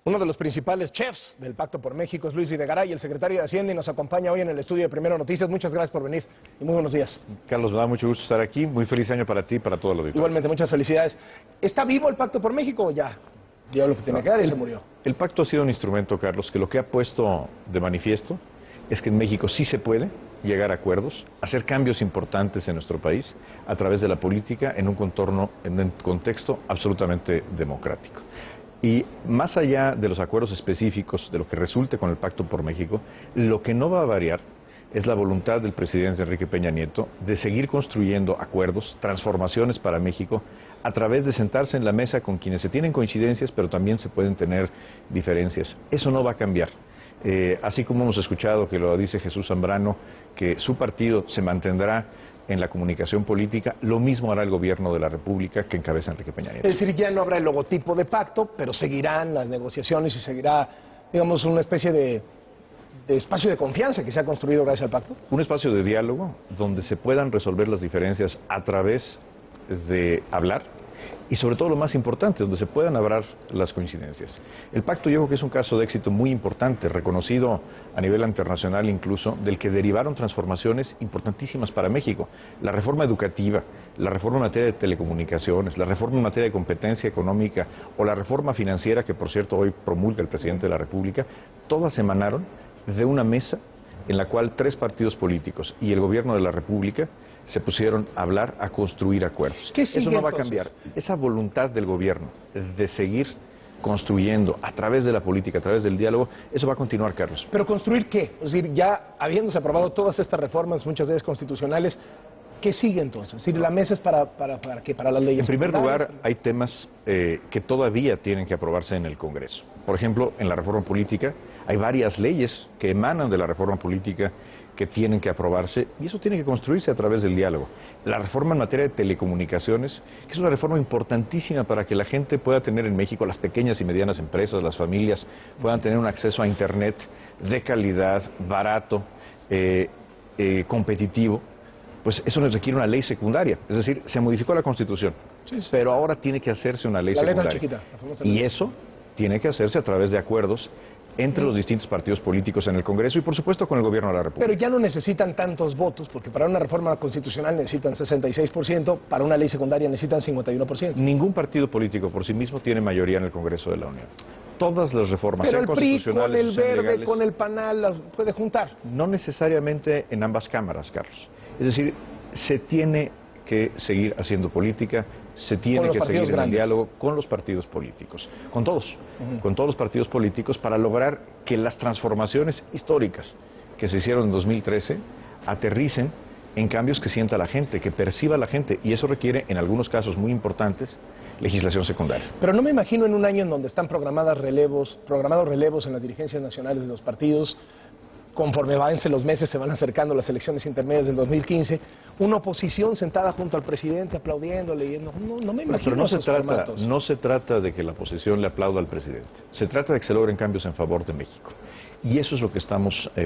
Uno de los principales chefs del Pacto por México es Luis Videgaray, el secretario de Hacienda, y nos acompaña hoy en el estudio de Primero Noticias. Muchas gracias por venir y muy buenos días. Carlos, me da mucho gusto estar aquí. Muy feliz año para ti y para todo el auditorio. Igualmente, muchas felicidades. ¿Está vivo el Pacto por México o ya? Ya lo que tiene que dar y se murió. El pacto ha sido un instrumento, Carlos, que lo que ha puesto de manifiesto es que en México sí se puede llegar a acuerdos, hacer cambios importantes en nuestro país a través de la política en un contexto absolutamente democrático. Y más allá de los acuerdos específicos de lo que resulte con el Pacto por México, lo que no va a variar es la voluntad del presidente Enrique Peña Nieto de seguir construyendo acuerdos, transformaciones para México, a través de sentarse en la mesa con quienes se tienen coincidencias, pero también se pueden tener diferencias. Eso no va a cambiar. Así como hemos escuchado que lo dice Jesús Zambrano, que su partido se mantendrá en la comunicación política, lo mismo hará el gobierno de la República que encabeza Enrique Peña Nieto. Es decir, ya no habrá el logotipo de pacto, pero seguirán las negociaciones y seguirá, digamos, una especie de espacio de confianza que se ha construido gracias al pacto. Un espacio de diálogo donde se puedan resolver las diferencias a través de hablar y sobre todo lo más importante, donde se puedan hablar las coincidencias. El pacto yo creo que es un caso de éxito muy importante, reconocido a nivel internacional incluso, del que derivaron transformaciones importantísimas para México. La reforma educativa, la reforma en materia de telecomunicaciones, la reforma en materia de competencia económica o la reforma financiera que por cierto hoy promulga el presidente de la República, todas emanaron de una mesa en la cual 3 partidos políticos y el gobierno de la República se pusieron a hablar, a construir acuerdos. Eso no va a cambiar. Esa voluntad del gobierno de seguir construyendo a través de la política, a través del diálogo, eso va a continuar, Carlos. ¿Pero construir qué? Es decir, ya habiéndose aprobado todas estas reformas, muchas de ellas constitucionales, ¿qué sigue entonces? Es decir, la mesa es para ¿qué? Para las leyes. En primer lugar, hay temas que todavía tienen que aprobarse en el Congreso. Por ejemplo, en la reforma política hay varias leyes que emanan de la reforma política que tienen que aprobarse y eso tiene que construirse a través del diálogo. La reforma en materia de telecomunicaciones, que es una reforma importantísima para que la gente pueda tener en México, las pequeñas y medianas empresas, las familias, puedan tener un acceso a Internet de calidad, barato, competitivo. Pues eso nos requiere una ley secundaria, es decir, se modificó la Constitución, pero ahora tiene que hacerse una ley secundaria. Chiquita, y eso tiene que hacerse a través de acuerdos entre los distintos partidos políticos en el Congreso y por supuesto con el gobierno de la República. Pero ya no necesitan tantos votos, porque para una reforma constitucional necesitan 66%, para una ley secundaria necesitan 51%. Ningún partido político por sí mismo tiene mayoría en el Congreso de la Unión. Todas las reformas, pero sean el PRI con el Verde, legales, con el PANAL, las puede juntar. No necesariamente en ambas cámaras, Carlos. Es decir, se tiene que seguir haciendo política, se tiene que seguir en el diálogo con los partidos políticos, con todos los partidos políticos para lograr que las transformaciones históricas que se hicieron en 2013 aterricen en cambios que sienta la gente, que perciba la gente, y eso requiere, en algunos casos muy importantes, legislación secundaria. Pero no me imagino en un año en donde están programados relevos en las dirigencias nacionales de los partidos, conforme avancen los meses, se van acercando las elecciones intermedias del 2015, una oposición sentada junto al presidente aplaudiendo, leyendo. No me imagino. Pero no se trata de que la oposición le aplauda al presidente. Se trata de que se logren cambios en favor de México. Y eso es lo que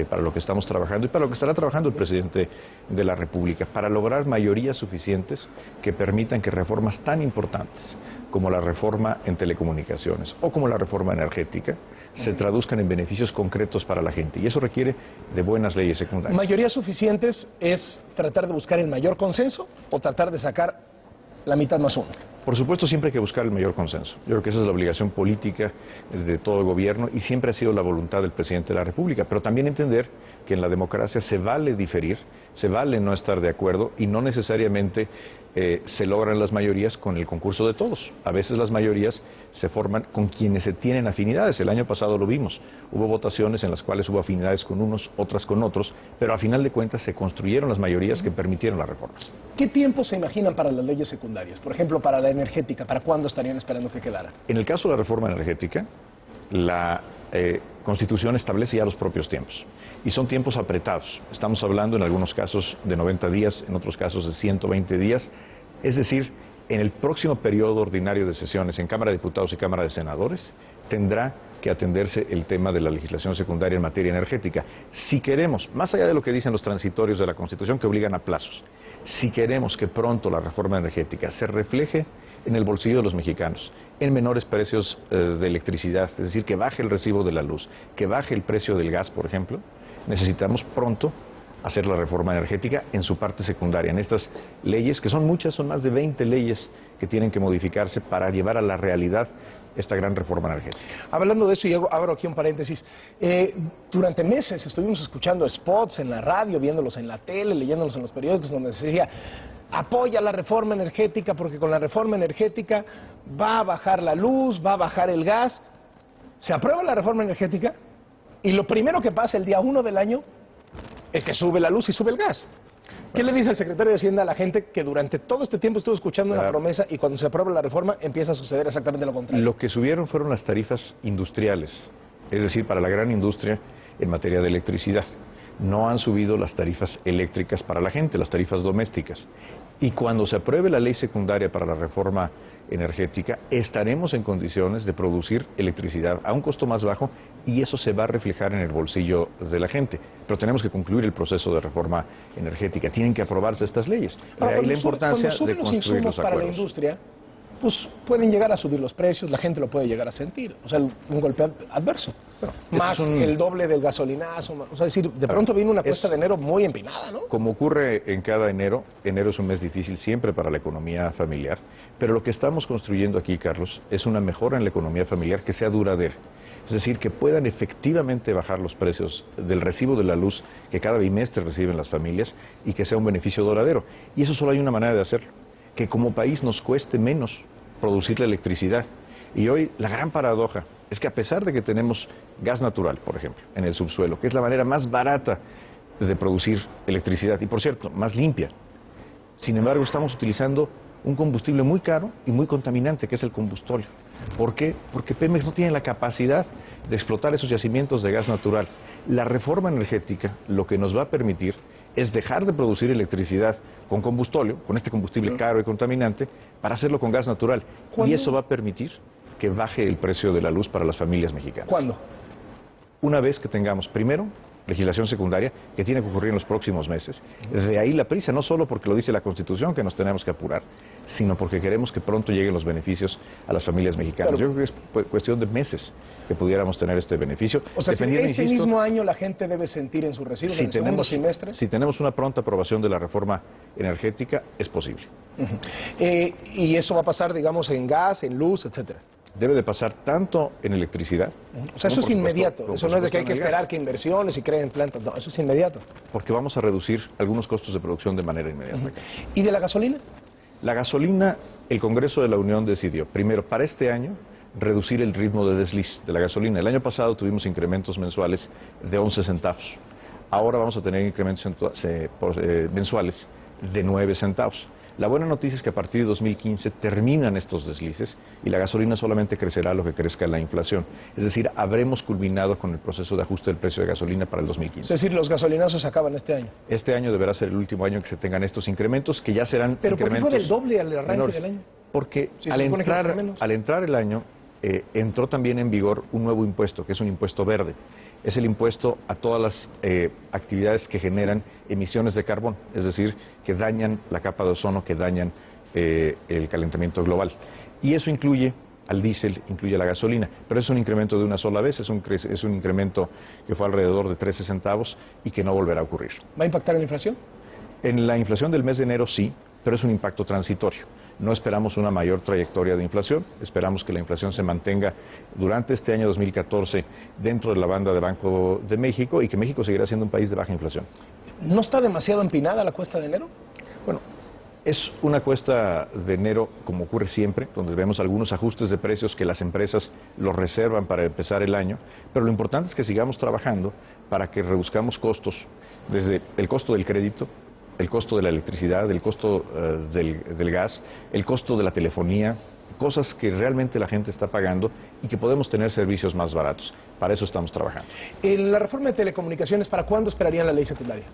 para lo que estamos trabajando y para lo que estará trabajando el presidente de la República, para lograr mayorías suficientes que permitan que reformas tan importantes como la reforma en telecomunicaciones o como la reforma energética se traduzcan en beneficios concretos para la gente. Y eso requiere de buenas leyes secundarias. ¿Mayorías suficientes es tratar de buscar el mayor consenso o tratar de sacar la mitad más uno? Por supuesto, siempre hay que buscar el mayor consenso. Yo creo que esa es la obligación política de todo el gobierno y siempre ha sido la voluntad del presidente de la República. Pero también entender que en la democracia se vale diferir, se vale no estar de acuerdo y no necesariamente se logran las mayorías con el concurso de todos. A veces las mayorías se forman con quienes se tienen afinidades. El año pasado lo vimos. Hubo votaciones en las cuales hubo afinidades con unos, otras con otros, pero a final de cuentas se construyeron las mayorías que permitieron las reformas. ¿Qué tiempo se imaginan para las leyes secundarias? Por ejemplo, para la energética, ¿para cuándo estarían esperando que quedara? En el caso de la reforma energética, la Constitución establece ya los propios tiempos. Y son tiempos apretados. Estamos hablando en algunos casos de 90 días, en otros casos de 120 días. Es decir, en el próximo periodo ordinario de sesiones en Cámara de Diputados y Cámara de Senadores tendrá que atenderse el tema de la legislación secundaria en materia energética. Si queremos, más allá de lo que dicen los transitorios de la Constitución que obligan a plazos, si queremos que pronto la reforma energética se refleje en el bolsillo de los mexicanos, en menores precios de electricidad, es decir, que baje el recibo de la luz, que baje el precio del gas, por ejemplo, necesitamos pronto hacer la reforma energética en su parte secundaria, en estas leyes, que son muchas, son más de 20 leyes que tienen que modificarse para llevar a la realidad esta gran reforma energética. Hablando de eso, y abro aquí un paréntesis, durante meses estuvimos escuchando spots en la radio, viéndolos en la tele, leyéndolos en los periódicos, donde se decía, apoya la reforma energética porque con la reforma energética va a bajar la luz, va a bajar el gas. Se aprueba la reforma energética y lo primero que pasa el día 1 del año es que sube la luz y sube el gas. ¿Qué le dice el secretario de Hacienda a la gente que durante todo este tiempo estuvo escuchando una promesa y cuando se aprueba la reforma empieza a suceder exactamente lo contrario? Lo que subieron fueron las tarifas industriales, es decir, para la gran industria en materia de electricidad. No han subido las tarifas eléctricas para la gente, las tarifas domésticas. Y cuando se apruebe la ley secundaria para la reforma energética, estaremos en condiciones de producir electricidad a un costo más bajo y eso se va a reflejar en el bolsillo de la gente. Pero tenemos que concluir el proceso de reforma energética. Tienen que aprobarse estas leyes. De ahí la importancia de construir los acuerdos. Para la industria, pues pueden llegar a subir los precios, la gente lo puede llegar a sentir. O sea, un golpe adverso. Bueno, más el doble del gasolinazo. O sea, es decir, de pronto viene una cuesta de enero muy empinada, ¿no? Como ocurre en cada enero, enero es un mes difícil siempre para la economía familiar. Pero lo que estamos construyendo aquí, Carlos, es una mejora en la economía familiar que sea duradera. Es decir, que puedan efectivamente bajar los precios del recibo de la luz que cada bimestre reciben las familias y que sea un beneficio duradero. Y eso solo hay una manera de hacerlo, que como país nos cueste menos producir la electricidad. Y hoy la gran paradoja es que a pesar de que tenemos gas natural, por ejemplo, en el subsuelo, que es la manera más barata de producir electricidad y, por cierto, más limpia, sin embargo estamos utilizando un combustible muy caro y muy contaminante, que es el combustorio. ¿Por qué? Porque Pemex no tiene la capacidad de explotar esos yacimientos de gas natural. La reforma energética lo que nos va a permitir es dejar de producir electricidad con combustóleo, con este combustible caro y contaminante, para hacerlo con gas natural. Y eso va a permitir que baje el precio de la luz para las familias mexicanas. ¿Cuándo? Una vez que tengamos, primero, legislación secundaria, que tiene que ocurrir en los próximos meses. De ahí la prisa, no solo porque lo dice la Constitución, que nos tenemos que apurar, sino porque queremos que pronto lleguen los beneficios a las familias mexicanas. Yo creo que es cuestión de meses que pudiéramos tener este beneficio. O sea, si este mismo año la gente debe sentir en sus recibos en el segundo semestre. Si tenemos una pronta aprobación de la reforma energética, es posible. Y eso va a pasar, digamos, en gas, en luz, etcétera. Debe de pasar tanto en electricidad. O sea, eso es inmediato. Eso no es de que hay que esperar que inversiones y creen plantas. No, eso es inmediato. Porque vamos a reducir algunos costos de producción de manera inmediata. ¿Y de la gasolina? La gasolina, el Congreso de la Unión decidió, primero, para este año, reducir el ritmo de desliz de la gasolina. El año pasado tuvimos incrementos mensuales de 11 centavos. Ahora vamos a tener incrementos mensuales de 9 centavos. La buena noticia es que a partir de 2015 terminan estos deslices y la gasolina solamente crecerá lo que crezca la inflación. Es decir, habremos culminado con el proceso de ajuste del precio de gasolina para el 2015. Es decir, los gasolinazos acaban este año. Este año deberá ser el último año en que se tengan estos incrementos, que ya serán ¿Pero incrementos... por qué fue del doble al arranque del año? Porque al entrar el año, entró también en vigor un nuevo impuesto, que es un impuesto verde. Es el impuesto a todas las actividades que generan emisiones de carbón, es decir, que dañan la capa de ozono, que dañan el calentamiento global. Y eso incluye al diésel, incluye a la gasolina, pero es un incremento de una sola vez, es un incremento que fue alrededor de 13 centavos y que no volverá a ocurrir. ¿Va a impactar en la inflación? En la inflación del mes de enero sí, pero es un impacto transitorio. No esperamos una mayor trayectoria de inflación, esperamos que la inflación se mantenga durante este año 2014 dentro de la banda de Banco de México y que México seguirá siendo un país de baja inflación. ¿No está demasiado empinada la cuesta de enero? Bueno, es una cuesta de enero como ocurre siempre, donde vemos algunos ajustes de precios que las empresas los reservan para empezar el año, pero lo importante es que sigamos trabajando para que reduzcamos costos, desde el costo del crédito, el costo de la electricidad, el costo del gas, el costo de la telefonía, cosas que realmente la gente está pagando y que podemos tener servicios más baratos. Para eso estamos trabajando. En la reforma de telecomunicaciones, ¿para cuándo esperarían la ley secundaria?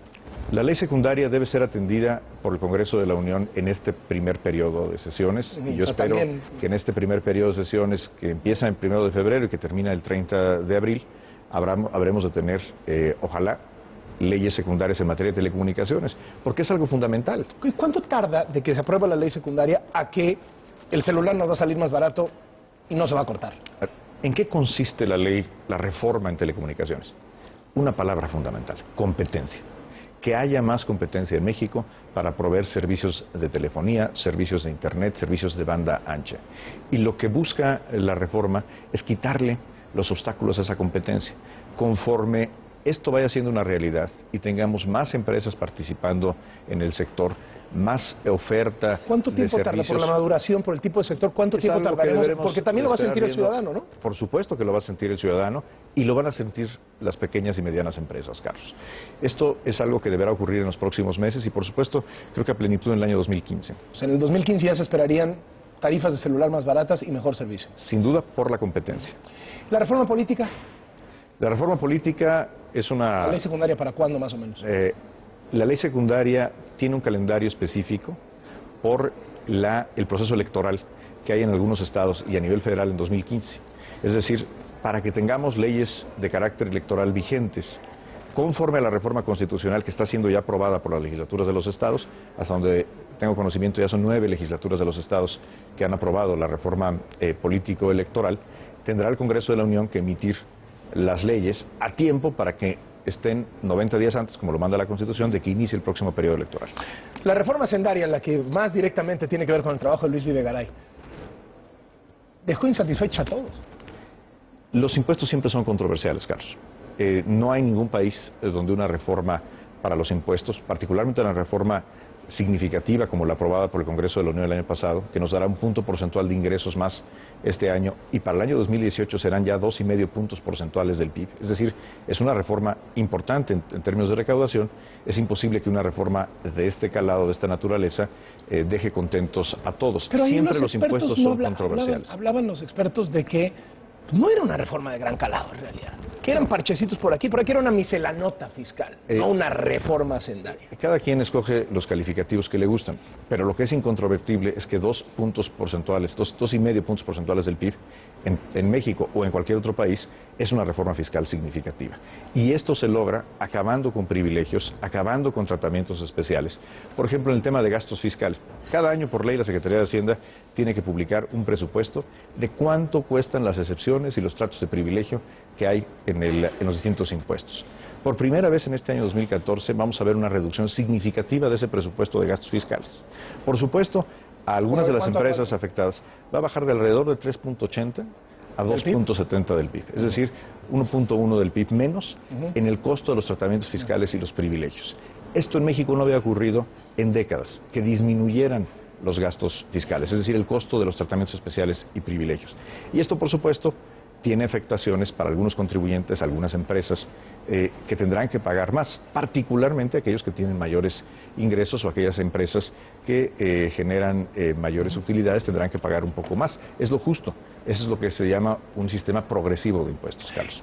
La ley secundaria debe ser atendida por el Congreso de la Unión en este primer periodo de sesiones. Y yo espero que en este primer periodo de sesiones, que empieza el 1 de febrero y que termina el 30 de abril, habremos de tener, ojalá, leyes secundarias en materia de telecomunicaciones, porque es algo fundamental. ¿Y cuánto tarda de que se apruebe la ley secundaria a que el celular nos va a salir más barato y no se va a cortar. ¿En qué consiste la ley, la reforma en telecomunicaciones? Una palabra fundamental: competencia. Que haya más competencia en México para proveer servicios de telefonía, servicios de internet, servicios de banda ancha. Y lo que busca la reforma es quitarle los obstáculos a esa competencia. Conforme esto vaya siendo una realidad y tengamos más empresas participando en el sector, más oferta. ¿Cuánto tiempo tarda por la maduración, por el tipo de sector? ¿Cuánto tiempo tardaremos? Porque también lo va a sentir el ciudadano, ¿no? Por supuesto que lo va a sentir el ciudadano y lo van a sentir las pequeñas y medianas empresas, Carlos. Esto es algo que deberá ocurrir en los próximos meses y, por supuesto, creo que a plenitud en el año 2015. O sea, en el 2015 ya se esperarían tarifas de celular más baratas y mejor servicio. Sin duda, por la competencia. ¿La reforma política? La reforma política es una... ¿La ley secundaria para cuándo, más o menos? La ley secundaria tiene un calendario específico por el proceso electoral que hay en algunos estados y a nivel federal en 2015. Es decir, para que tengamos leyes de carácter electoral vigentes, conforme a la reforma constitucional que está siendo ya aprobada por las legislaturas de los estados, hasta donde tengo conocimiento ya son 9 legislaturas de los estados que han aprobado la reforma político-electoral, tendrá el Congreso de la Unión que emitir las leyes a tiempo para que estén 90 días antes, como lo manda la Constitución, de que inicie el próximo periodo electoral. La reforma hacendaria, la que más directamente tiene que ver con el trabajo de Luis Videgaray, dejó insatisfecha a todos. Los impuestos siempre son controversiales, Carlos. No hay ningún país donde una reforma para los impuestos, particularmente una reforma significativa como la aprobada por el Congreso de la Unión el año pasado, que nos dará un punto porcentual de ingresos más este año, y para el año 2018 serán ya 2,5 puntos porcentuales del PIB. Es decir, es una reforma importante en términos de recaudación. Es imposible que una reforma de este calado, de esta naturaleza, deje contentos a todos. Pero siempre los impuestos son controversiales. Hablaban los expertos de que no era una reforma de gran calado en realidad, que eran parchecitos por aquí era una miselanota fiscal, no una reforma hacendaria. Cada quien escoge los calificativos que le gustan, pero lo que es incontrovertible es que 2 puntos porcentuales, 2,5 puntos porcentuales del PIB en México o en cualquier otro país es una reforma fiscal significativa. Y esto se logra acabando con privilegios, acabando con tratamientos especiales. Por ejemplo, en el tema de gastos fiscales. Cada año por ley la Secretaría de Hacienda tiene que publicar un presupuesto de cuánto cuestan las excepciones y los tratos de privilegio que hay en los distintos impuestos. Por primera vez en este año 2014 vamos a ver una reducción significativa de ese presupuesto de gastos fiscales. Por supuesto, a algunas de las empresas afectadas va a bajar de alrededor de 3,80 a 2,70 del PIB. Es decir, 1,1 del PIB menos en el costo de los tratamientos fiscales y los privilegios. Esto en México no había ocurrido en décadas, que disminuyeran los gastos fiscales, es decir, el costo de los tratamientos especiales y privilegios. Y esto, por supuesto, tiene afectaciones para algunos contribuyentes, algunas empresas que tendrán que pagar más, particularmente aquellos que tienen mayores ingresos o aquellas empresas que generan mayores utilidades tendrán que pagar un poco más. Es lo justo, eso es lo que se llama un sistema progresivo de impuestos, Carlos.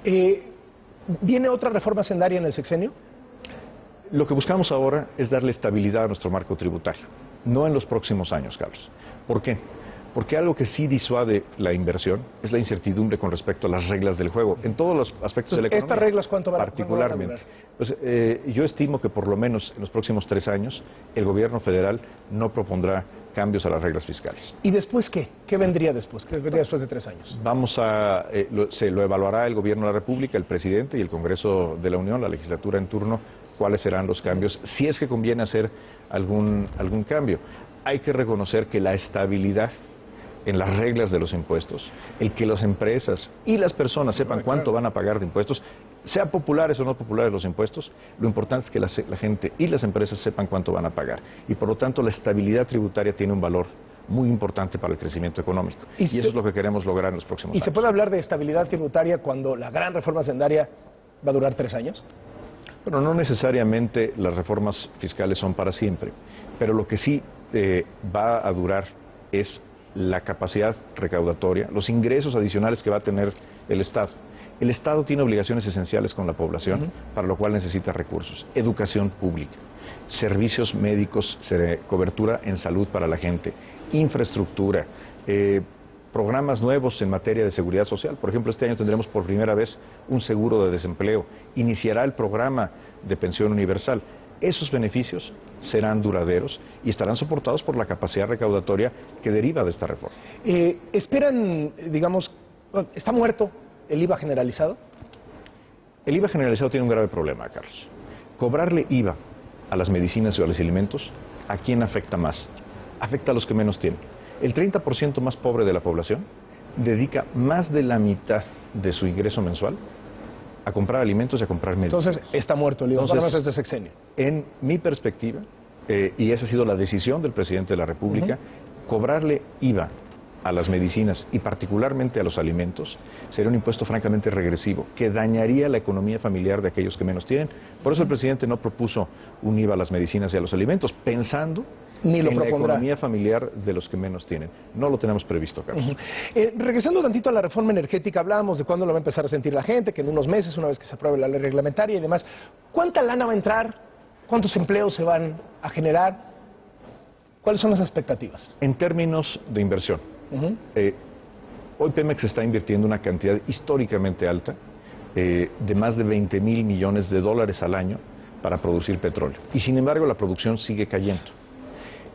¿Viene otra reforma hacendaria en el sexenio? Lo que buscamos ahora es darle estabilidad a nuestro marco tributario, no en los próximos años, Carlos. ¿Por qué? Porque algo que sí disuade la inversión es la incertidumbre con respecto a las reglas del juego, en todos los aspectos de la economía. ¿Estas reglas cuánto van a particularmente? Pues, yo estimo que por lo menos en los próximos 3 años el gobierno federal no propondrá cambios a las reglas fiscales. ¿Y después qué? ¿Qué vendría después? ¿Qué vendría después de 3 años? Se lo evaluará el gobierno de la República, el presidente y el Congreso de la Unión, la legislatura en turno, cuáles serán los cambios, si es que conviene hacer algún cambio. Hay que reconocer que la estabilidad en las reglas de los impuestos, el que las empresas y las personas sepan cuánto van a pagar de impuestos, sea populares o no populares los impuestos, lo importante es que la gente y las empresas sepan cuánto van a pagar. Y por lo tanto la estabilidad tributaria tiene un valor muy importante para el crecimiento económico. Y eso es lo que queremos lograr en los próximos años. ¿Y se puede hablar de estabilidad tributaria cuando la gran reforma hacendaria va a durar 3 años? Bueno, no necesariamente las reformas fiscales son para siempre, pero lo que sí va a durar es la capacidad recaudatoria, los ingresos adicionales que va a tener el Estado. El Estado tiene obligaciones esenciales con la población, para lo cual necesita recursos. Educación pública, servicios médicos, cobertura en salud para la gente, infraestructura, programas nuevos en materia de seguridad social. Por ejemplo, este año tendremos por primera vez un seguro de desempleo. Iniciará el programa de pensión universal. esos beneficios serán duraderos y estarán soportados por la capacidad recaudatoria que deriva de esta reforma. Esperan, digamos, ¿está muerto el IVA generalizado? El IVA generalizado tiene un grave problema, Carlos. Cobrarle IVA a las medicinas o a los alimentos, ¿a quién afecta más? Afecta a los que menos tienen. El 30% más pobre de la población dedica más de la mitad de su ingreso mensual a comprar alimentos y a comprar medicinas. Entonces, está muerto el IVA, por lo menos este sexenio. En mi perspectiva, y esa ha sido la decisión del presidente de la República, cobrarle IVA a las medicinas y particularmente a los alimentos sería un impuesto francamente regresivo que dañaría la economía familiar de aquellos que menos tienen. Por eso el presidente no propuso un IVA a las medicinas y a los alimentos, pensando Ni lo en propondrá. la economía familiar de los que menos tienen. No lo tenemos previsto, Carlos. Regresando tantito a la reforma energética, hablábamos de cuándo lo va a empezar a sentir la gente, que en unos meses, una vez que se apruebe la ley reglamentaria y demás. ¿Cuánta lana va a entrar? ¿Cuántos empleos se van a generar? ¿Cuáles son las expectativas? En términos de inversión, hoy Pemex está invirtiendo una cantidad históricamente alta de más de 20,000 millones de dólares al año para producir petróleo. Y sin embargo la producción sigue cayendo.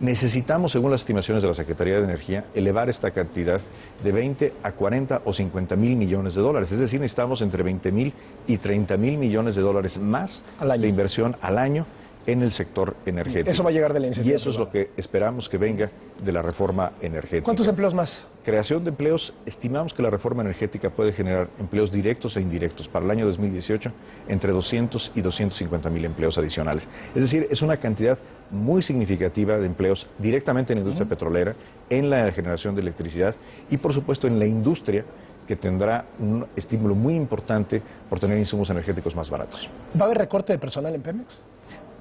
Necesitamos, según las estimaciones de la Secretaría de Energía, elevar esta cantidad de 20 a 40 o 50,000 millones de dólares. Es decir, necesitamos entre 20,000 y 30,000 millones de dólares más de inversión al año en el sector energético. Eso va a llegar de la iniciativa Y eso privada. es lo que esperamos que venga de la reforma energética. ¿Cuántos empleos más? Creación de empleos, estimamos que la reforma energética puede generar empleos directos e indirectos para el año 2018 entre 200 y 250,000 empleos adicionales. Es decir, es una cantidad muy significativa de empleos directamente en la industria petrolera, en la generación de electricidad y por supuesto en la industria, que tendrá un estímulo muy importante por tener insumos energéticos más baratos. ¿Va a haber recorte de personal en Pemex?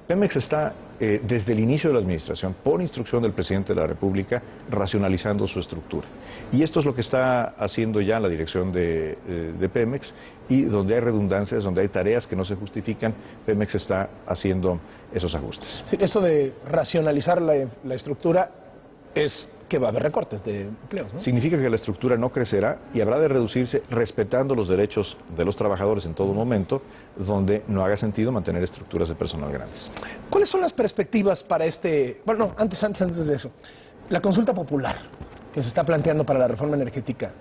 Pemex está, desde el inicio de la administración, por instrucción del presidente de la República, racionalizando su estructura. Y esto es lo que está haciendo ya la dirección de Pemex, y donde hay redundancias, donde hay tareas que no se justifican, Pemex está haciendo esos ajustes. Sí, esto de racionalizar la estructura es que va a haber recortes de empleos, ¿no? Significa que la estructura no crecerá y habrá de reducirse respetando los derechos de los trabajadores en todo momento, donde no haga sentido mantener estructuras de personal grandes. ¿Cuáles son las perspectivas para bueno, no, antes de eso, la consulta popular que se está planteando para la reforma energética?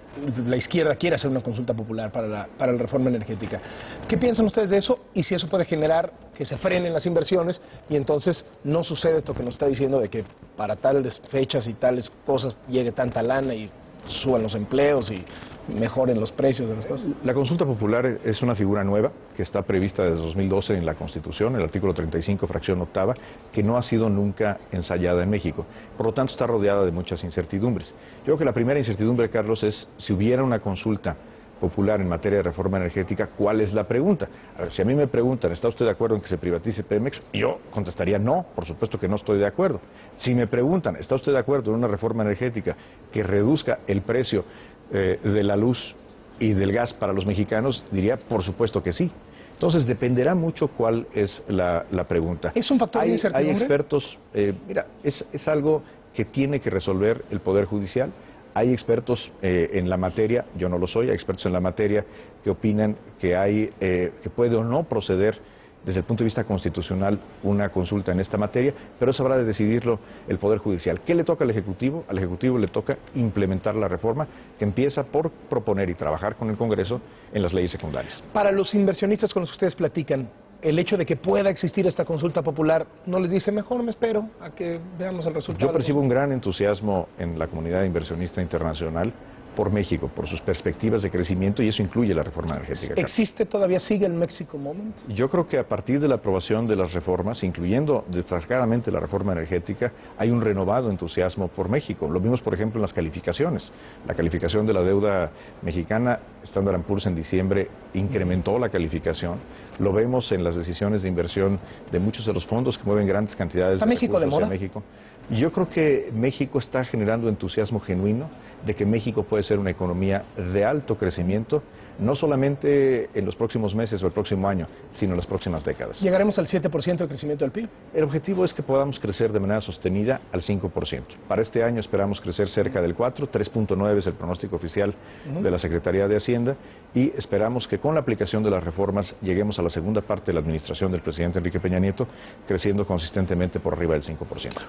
La izquierda quiere hacer una consulta popular para la reforma energética. ¿Qué piensan ustedes de eso? Y si eso puede generar que se frenen las inversiones y entonces no sucede esto que nos está diciendo de que para tales fechas y tales cosas llegue tanta lana y suban los empleos y mejoren los precios de las cosas. La consulta popular es una figura nueva que está prevista desde 2012 en la Constitución, el artículo 35, fracción octava, que no ha sido nunca ensayada en México. Por lo tanto, está rodeada de muchas incertidumbres. Yo creo que la primera incertidumbre, Carlos, es si hubiera una consulta popular en materia de reforma energética, ¿cuál es la pregunta? A ver, si a mí me preguntan, ¿está usted de acuerdo en que se privatice Pemex? Yo contestaría no, por supuesto que no estoy de acuerdo. Si me preguntan, ¿está usted de acuerdo en una reforma energética que reduzca el precio de la luz y del gas para los mexicanos? Diría, por supuesto que sí. Entonces, dependerá mucho cuál es la pregunta. ¿Es un factor de incertidumbre? Hay expertos, mira, es algo que tiene que resolver el Poder Judicial. Hay expertos en la materia, yo no lo soy, hay expertos en la materia que opinan que puede o no proceder desde el punto de vista constitucional una consulta en esta materia, pero eso habrá de decidirlo el Poder Judicial. ¿Qué le toca al Ejecutivo? Al Ejecutivo le toca implementar la reforma que empieza por proponer y trabajar con el Congreso en las leyes secundarias. Para los inversionistas con los que ustedes platican, el hecho de que pueda existir esta consulta popular, ¿no les dice mejor me espero a que veamos el resultado? Yo percibo un gran entusiasmo en la comunidad inversionista internacional por México, por sus perspectivas de crecimiento, y eso incluye la reforma energética. ¿Existe todavía, sigue el Mexico Moment? Yo creo que a partir de la aprobación de las reformas, incluyendo destacadamente la reforma energética, hay un renovado entusiasmo por México. Lo vimos, por ejemplo, en las calificaciones. La calificación de la deuda mexicana, Standard & Poor's en diciembre incrementó la calificación. Lo vemos en las decisiones de inversión de muchos de los fondos que mueven grandes cantidades de México de moda? en México. Y yo creo que México está generando entusiasmo genuino de que México puede ser una economía de alto crecimiento, no solamente en los próximos meses o el próximo año, sino en las próximas décadas. ¿Llegaremos al 7% de crecimiento del PIB? El objetivo es que podamos crecer de manera sostenida al 5%. Para este año esperamos crecer cerca del 4%, 3.9 es el pronóstico oficial de la Secretaría de Hacienda, y esperamos que con la aplicación de las reformas lleguemos a la segunda parte de la administración del presidente Enrique Peña Nieto, creciendo consistentemente por arriba del 5%.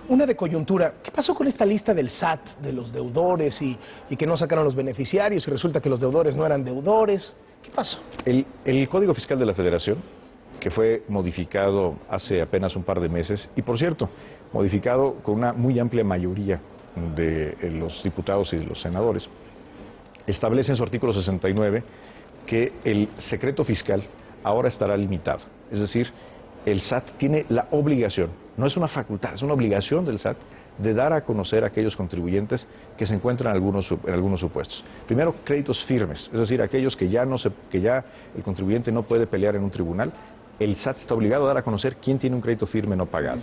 Una de coyuntura, ¿qué pasó con esta lista del SAT, de los deudores y que no sacaron los beneficiarios y resulta que los deudores no eran deudores? ¿Qué pasó? El Código Fiscal de la Federación, que fue modificado hace apenas un par de meses, y por cierto, modificado con una muy amplia mayoría de los diputados y de los senadores, establece en su artículo 69 que el secreto fiscal ahora estará limitado. Es decir, el SAT tiene la obligación, no es una facultad, es una obligación del SAT, de dar a conocer a aquellos contribuyentes que se encuentran en algunos supuestos. Primero, créditos firmes, es decir, aquellos que ya el contribuyente no puede pelear en un tribunal, el SAT está obligado a dar a conocer quién tiene un crédito firme no pagado.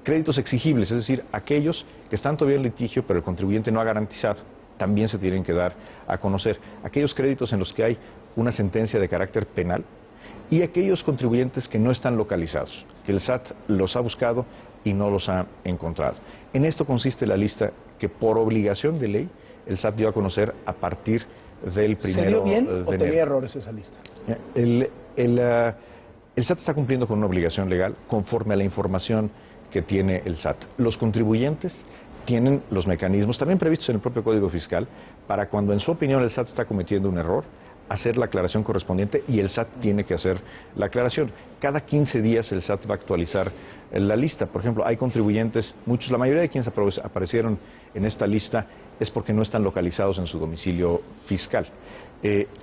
Créditos exigibles, es decir, aquellos que están todavía en litigio pero el contribuyente no ha garantizado, también se tienen que dar a conocer. Aquellos créditos en los que hay una sentencia de carácter penal y aquellos contribuyentes que no están localizados, que el SAT los ha buscado y no los ha encontrado. En esto consiste la lista que por obligación de ley el SAT dio a conocer a partir del 1 de enero. ¿Se dio bien o tenía errores esa lista? El SAT está cumpliendo con una obligación legal conforme a la información que tiene el SAT. Los contribuyentes tienen los mecanismos, también previstos en el propio Código Fiscal, para cuando en su opinión el SAT está cometiendo un error, hacer la aclaración correspondiente, y el SAT tiene que hacer la aclaración. Cada 15 días el SAT va a actualizar la lista. Por ejemplo, hay contribuyentes, la mayoría de quienes aparecieron en esta lista es porque no están localizados en su domicilio fiscal.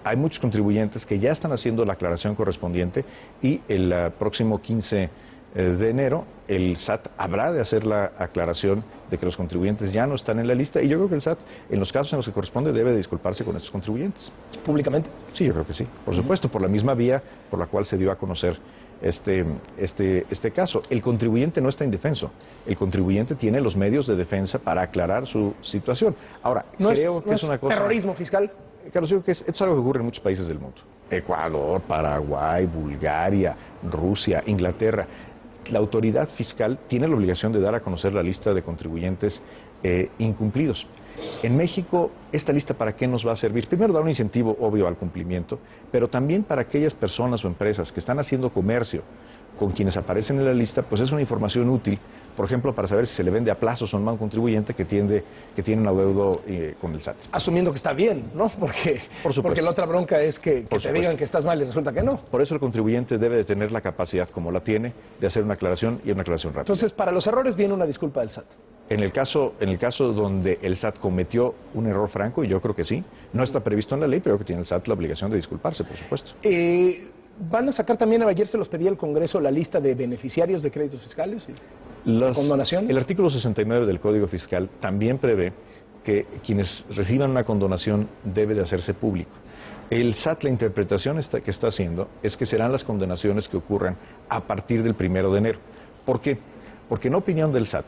Hay muchos contribuyentes que ya están haciendo la aclaración correspondiente y el próximo 15 de enero el SAT habrá de hacer la aclaración de que los contribuyentes ya no están en la lista, y yo creo que el SAT, en los casos en los que corresponde, debe de disculparse con estos contribuyentes. ¿Públicamente? Sí, yo creo que sí, por supuesto, por la misma vía por la cual se dio a conocer este caso. El contribuyente no está indefenso, el contribuyente tiene los medios de defensa para aclarar su situación. Ahora, creo que es una cosa... ¿Terrorismo fiscal? Carlos, yo creo que esto es algo que ocurre en muchos países del mundo. Ecuador, Paraguay, Bulgaria, Rusia, Inglaterra. La autoridad fiscal tiene la obligación de dar a conocer la lista de contribuyentes incumplidos. En México, ¿esta lista para qué nos va a servir? Primero, dar un incentivo obvio al cumplimiento, pero también para aquellas personas o empresas que están haciendo comercio con quienes aparecen en la lista, pues es una información útil, por ejemplo, para saber si se le vende a plazos o no a un contribuyente que tiene un adeudo con el SAT. Asumiendo que está bien, ¿no? Porque la otra bronca es que te digan que estás mal y resulta que no. Por eso el contribuyente debe de tener la capacidad, como la tiene, de hacer una aclaración y una aclaración rápida. Entonces, para los errores viene una disculpa del SAT. En el caso donde el SAT cometió un error franco, y yo creo que sí, no está previsto en la ley, pero que tiene el SAT la obligación de disculparse, por supuesto. ¿Van a sacar también, ayer se los pedía el Congreso, la lista de beneficiarios de créditos fiscales y condonaciones? El artículo 69 del Código Fiscal también prevé que quienes reciban una condonación debe de hacerse público. El SAT, la interpretación que está haciendo es que serán las condonaciones que ocurran a partir del 1 de enero. ¿Por qué? Porque en opinión del SAT,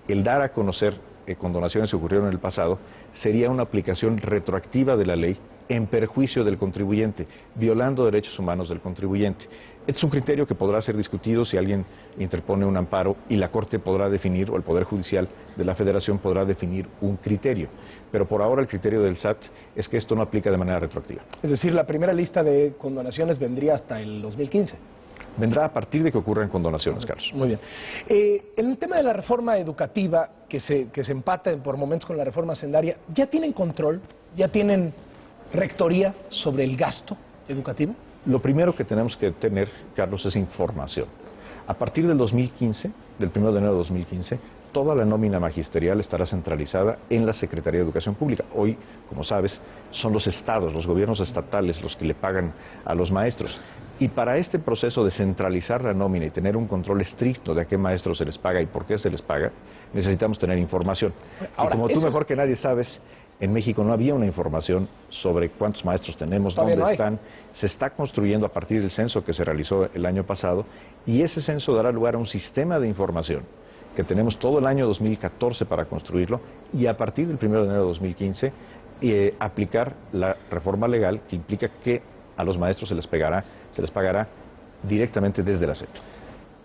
el dar a conocer condonaciones que ocurrieron en el pasado sería una aplicación retroactiva de la ley en perjuicio del contribuyente, violando derechos humanos del contribuyente. Este es un criterio que podrá ser discutido si alguien interpone un amparo y la Corte podrá definir, o el Poder Judicial de la Federación podrá definir un criterio. Pero por ahora el criterio del SAT es que esto no aplica de manera retroactiva. Es decir, la primera lista de condonaciones vendría hasta el 2015. Vendrá a partir de que ocurran condonaciones, Carlos. Muy bien. En el tema de la reforma educativa, que se empata por momentos con la reforma hacendaria, ¿ya tienen control? ¿Ya tienen rectoría sobre el gasto educativo? Lo primero que tenemos que tener, Carlos, es información. A partir del 2015, del 1 de enero de 2015, toda la nómina magisterial estará centralizada en la Secretaría de Educación Pública. Hoy, como sabes, son los estados, los gobiernos estatales los que le pagan a los maestros. Y para este proceso de centralizar la nómina y tener un control estricto de a qué maestros se les paga y por qué se les paga, necesitamos tener información. Ahora, y como tú mejor que nadie sabes, en México no había una información sobre cuántos maestros tenemos, dónde están. Se está construyendo a partir del censo que se realizó el año pasado, y ese censo dará lugar a un sistema de información que tenemos todo el año 2014 para construirlo, y a partir del 1 de enero de 2015 aplicar la reforma legal que implica que a los maestros se les pagará directamente desde la SEP.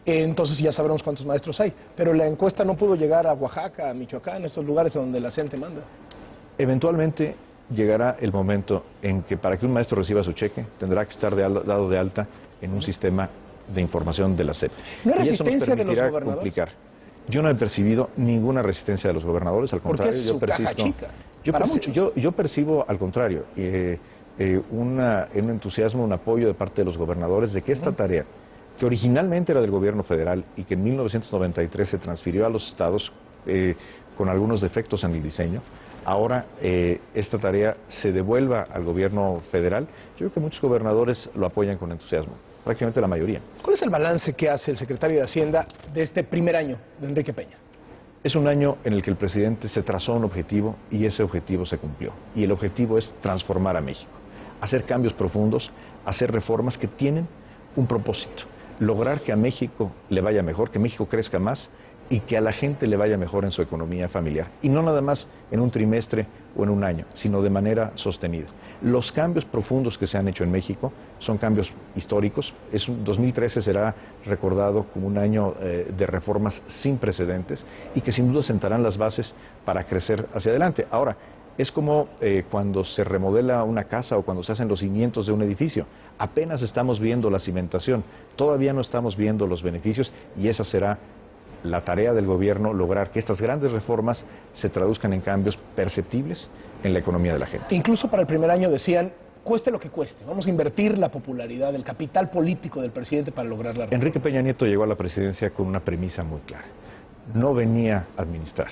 Entonces ya sabremos cuántos maestros hay, pero la encuesta no pudo llegar a Oaxaca, a Michoacán, estos lugares donde la CENTE manda. Eventualmente llegará el momento en que para que un maestro reciba su cheque tendrá que estar dado de alta en un sistema de información de la SEP. ¿No hay Y eso nos resistencia de los permitirá gobernadores? complicar. Yo no he percibido ninguna resistencia de los gobernadores, al Porque contrario, es su caja chica, para muchos. yo percibo al contrario un entusiasmo, un apoyo de parte de los gobernadores de que esta tarea, que originalmente era del gobierno federal y que en 1993 se transfirió a los estados con algunos defectos en el diseño, ahora esta tarea se devuelva al gobierno federal. Yo creo que muchos gobernadores lo apoyan con entusiasmo, prácticamente la mayoría. ¿Cuál es el balance que hace el secretario de Hacienda de este primer año de Enrique Peña? Es un año en el que el presidente se trazó un objetivo y ese objetivo se cumplió. Y el objetivo es transformar a México, hacer cambios profundos, hacer reformas que tienen un propósito: lograr que a México le vaya mejor, que México crezca más y que a la gente le vaya mejor en su economía familiar. Y no nada más en un trimestre o en un año, sino de manera sostenida. Los cambios profundos que se han hecho en México son cambios históricos. 2013 será recordado como un año de reformas sin precedentes y que sin duda sentarán las bases para crecer hacia adelante. Ahora, es como cuando se remodela una casa o cuando se hacen los cimientos de un edificio. Apenas estamos viendo la cimentación, todavía no estamos viendo los beneficios y esa será la tarea del gobierno, lograr que estas grandes reformas se traduzcan en cambios perceptibles en la economía de la gente. Incluso para el primer año decían, cueste lo que cueste, vamos a invertir la popularidad, el capital político del presidente para lograr la reforma. Enrique Peña Nieto llegó a la presidencia con una premisa muy clara: no venía a administrar.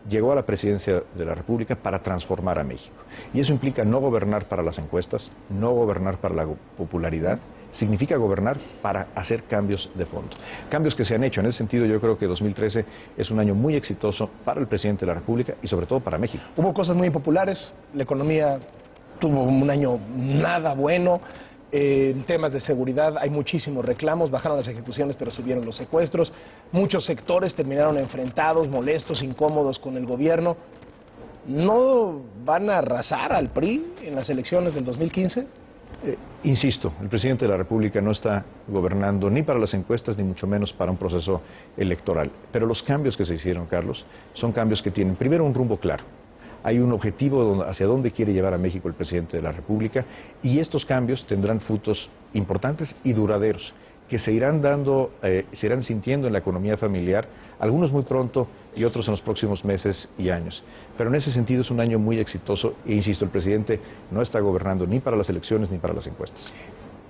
Llegó a la presidencia de la República para transformar a México. Y eso implica no gobernar para las encuestas, no gobernar para la popularidad, significa gobernar para hacer cambios de fondo. Cambios que se han hecho. En ese sentido, yo creo que 2013 es un año muy exitoso para el presidente de la República y sobre todo para México. Hubo cosas muy impopulares, la economía tuvo un año nada bueno. En temas de seguridad hay muchísimos reclamos, bajaron las ejecuciones pero subieron los secuestros, muchos sectores terminaron enfrentados, molestos, incómodos con el gobierno. ¿No van a arrasar al PRI en las elecciones del 2015? Insisto, el presidente de la República no está gobernando ni para las encuestas ni mucho menos para un proceso electoral, pero los cambios que se hicieron, Carlos, son cambios que tienen primero un rumbo claro. Hay un objetivo hacia dónde quiere llevar a México el presidente de la República y estos cambios tendrán frutos importantes y duraderos que se irán dando, se irán sintiendo en la economía familiar, algunos muy pronto y otros en los próximos meses y años. Pero en ese sentido es un año muy exitoso e insisto, el presidente no está gobernando ni para las elecciones ni para las encuestas.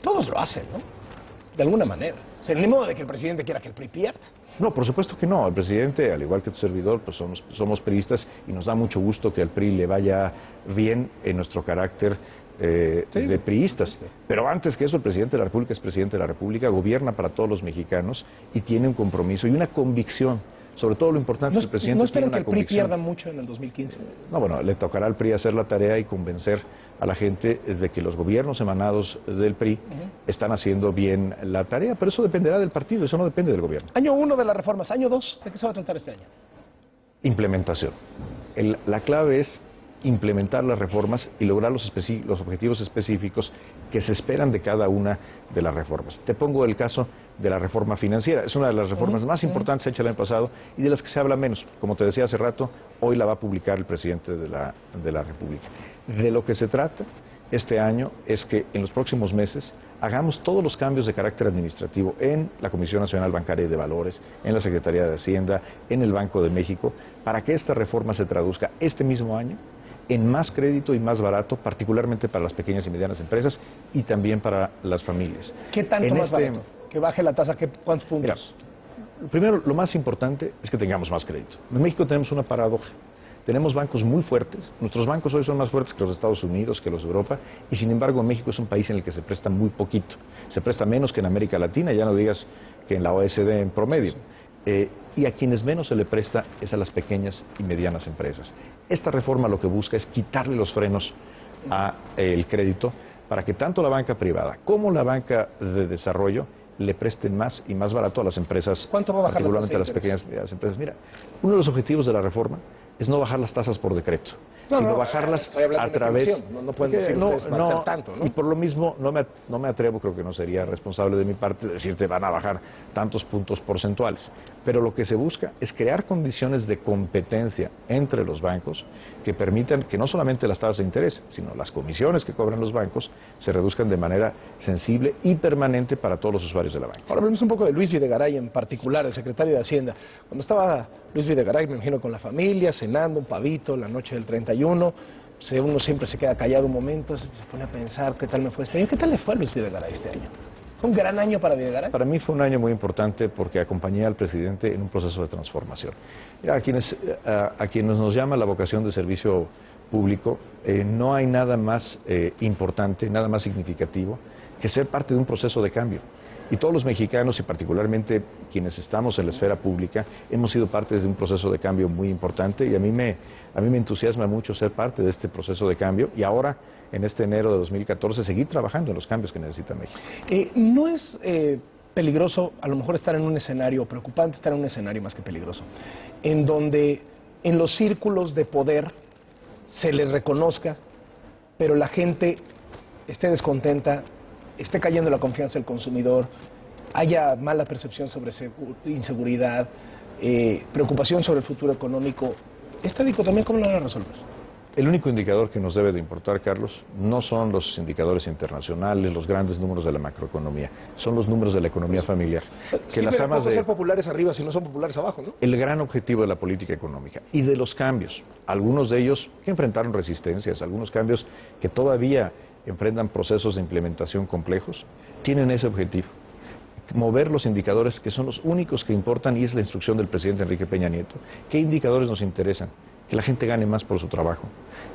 Todos lo hacen, ¿no? De alguna manera. O sea, ni modo de que el presidente quiera que el PRI pierda. No, por supuesto que no. El presidente, al igual que tu servidor, pues somos priistas y nos da mucho gusto que al PRI le vaya bien en nuestro carácter de priistas. Pero antes que eso, el presidente de la República es presidente de la República, gobierna para todos los mexicanos y tiene un compromiso y una convicción. Sobre todo lo importante es que el presidente ¿No esperan tiene que una el PRI convicción. pierda mucho en el 2015? No, bueno, le tocará al PRI hacer la tarea y convencer a la gente de que los gobiernos emanados del PRI están haciendo bien la tarea, pero eso dependerá del partido, eso no depende del gobierno. Año 1 de las reformas, año 2, ¿de qué se va a tratar este año? Implementación. La clave es implementar las reformas y lograr los objetivos específicos que se esperan de cada una de las reformas. Te pongo el caso de la reforma financiera. Es una de las reformas más importantes hechas el año pasado y de las que se habla menos. Como te decía hace rato, hoy la va a publicar el presidente de la República. De lo que se trata este año es que en los próximos meses hagamos todos los cambios de carácter administrativo en la Comisión Nacional Bancaria y de Valores, en la Secretaría de Hacienda, en el Banco de México, para que esta reforma se traduzca este mismo año en más crédito y más barato, particularmente para las pequeñas y medianas empresas y también para las familias. ¿Qué tanto más barato? ¿Que baje la tasa? ¿Cuántos puntos? Mira, primero, lo más importante es que tengamos más crédito. En México tenemos una paradoja. Tenemos bancos muy fuertes, nuestros bancos hoy son más fuertes que los de Estados Unidos, que los de Europa, y sin embargo México es un país en el que se presta muy poquito. Se presta menos que en América Latina, ya no digas que en la OECD en promedio. Y a quienes menos se le presta es a las pequeñas y medianas empresas. Esta reforma lo que busca es quitarle los frenos al crédito para que tanto la banca privada como la banca de desarrollo le presten más y más barato a las empresas, ¿Cuánto va a bajar particularmente a las pequeñas y medianas empresas. Mira, uno de los objetivos de la reforma es no bajar las tasas por decreto, sino bajarlas estoy hablando a de través... estimación. No pueden decir ustedes van a hacer tanto, ¿no? Y por lo mismo no me atrevo, creo que no sería responsable de mi parte decirte van a bajar tantos puntos porcentuales. Pero lo que se busca es crear condiciones de competencia entre los bancos que permitan que no solamente las tasas de interés, sino las comisiones que cobran los bancos se reduzcan de manera sensible y permanente para todos los usuarios de la banca. Ahora hablemos un poco de Luis Videgaray en particular, el secretario de Hacienda. Cuando estaba Luis Videgaray, me imagino con la familia, cenando un pavito la noche del 31, uno siempre se queda callado un momento, se pone a pensar qué tal me fue este año. ¿Qué tal le fue a Luis Videgaray este año? ¿Fue un gran año para Videgaray? Para mí fue un año muy importante porque acompañé al presidente en un proceso de transformación. Mira, a quienes nos llama la vocación de servicio público, no hay nada más importante, nada más significativo que ser parte de un proceso de cambio. Y todos los mexicanos, y particularmente quienes estamos en la esfera pública, hemos sido parte de un proceso de cambio muy importante y a mí me entusiasma mucho ser parte de este proceso de cambio y ahora, en este enero de 2014, seguir trabajando en los cambios que necesita México. ¿No es peligroso a lo mejor estar en un escenario, preocupante estar en un escenario más que peligroso, en donde en los círculos de poder se les reconozca, pero la gente esté descontenta, esté cayendo la confianza del consumidor, haya mala percepción sobre inseguridad, preocupación sobre el futuro económico? ¿Esta dicotomía cómo la van a resolver? El único indicador que nos debe de importar, Carlos, no son los indicadores internacionales, los grandes números de la macroeconomía, son los números de la economía familiar. Que las amas de ser populares arriba si no son populares abajo, ¿no? El gran objetivo de la política económica y de los cambios, algunos de ellos que enfrentaron resistencias, algunos cambios que todavía enfrentan procesos de implementación complejos, tienen ese objetivo. Mover los indicadores que son los únicos que importan y es la instrucción del presidente Enrique Peña Nieto. ¿Qué indicadores nos interesan? Que la gente gane más por su trabajo,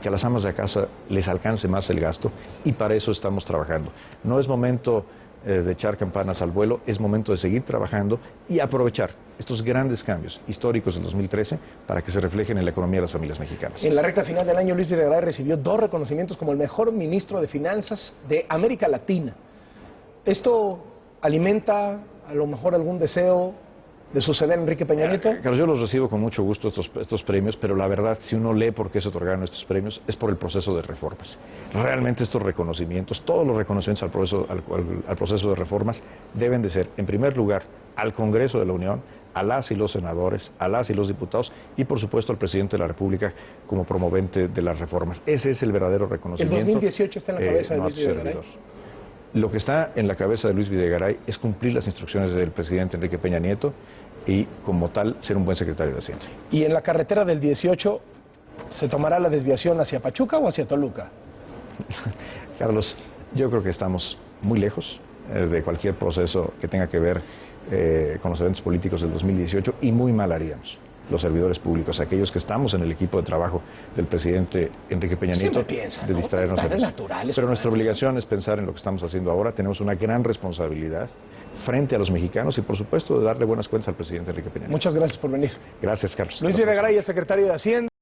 que a las amas de casa les alcance más el gasto y para eso estamos trabajando. No es momento de echar campanas al vuelo, es momento de seguir trabajando y aprovechar estos grandes cambios históricos del 2013 para que se reflejen en la economía de las familias mexicanas. En la recta final del año, Luis Videgaray recibió 2 reconocimientos como el mejor ministro de Finanzas de América Latina. ¿Esto alimenta a lo mejor algún deseo de suceder a Enrique Peña Nieto? Carlos, yo los recibo con mucho gusto estos premios, pero la verdad, si uno lee por qué se otorgaron estos premios, es por el proceso de reformas. Realmente estos reconocimientos, todos los reconocimientos al proceso de reformas, deben de ser, en primer lugar, al Congreso de la Unión, a las y los senadores, a las y los diputados y, por supuesto, al presidente de la República como promovente de las reformas. Ese es el verdadero reconocimiento. ¿El 2018 está en la cabeza de Luis Videgaray? Lo que está en la cabeza de Luis Videgaray es cumplir las instrucciones del presidente Enrique Peña Nieto y, como tal, ser un buen secretario de Hacienda. ¿Y en la carretera del 18 se tomará la desviación hacia Pachuca o hacia Toluca? Carlos, yo creo que estamos muy lejos de cualquier proceso que tenga que ver con los eventos políticos del 2018 y muy mal haríamos los servidores públicos, aquellos que estamos en el equipo de trabajo del presidente Enrique Peña Nieto, de distraernos en eso. Pero nuestra obligación es pensar en lo que estamos haciendo ahora. Tenemos una gran responsabilidad frente a los mexicanos y, por supuesto, de darle buenas cuentas al presidente Enrique Peña Nieto. Muchas gracias por venir. Gracias, Carlos. Luis Videgaray, el secretario de Hacienda.